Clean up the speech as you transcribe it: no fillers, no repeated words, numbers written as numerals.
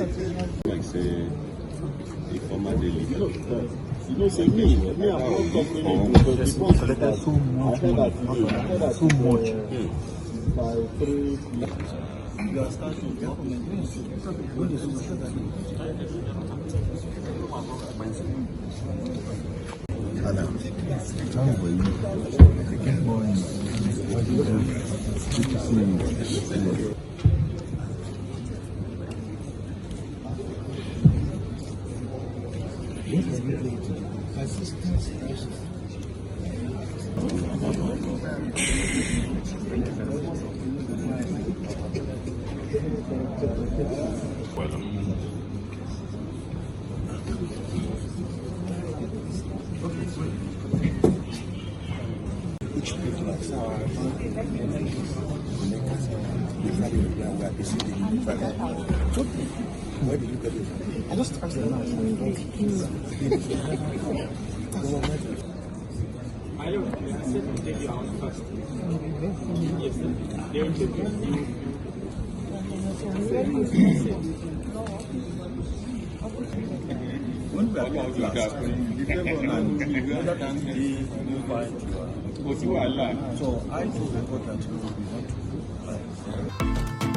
Like say, a former daily. You know, say me, I'm not talking because the boss So there's so much money, so much. by 3 Anna, can't believe good morning. Good to see you. Where did you get it? I just asked them now. I don't know. I said to take your house first. Yes, they will take you. When we are going to class, the devil and the other can be fine. So I told the court that you will be fine.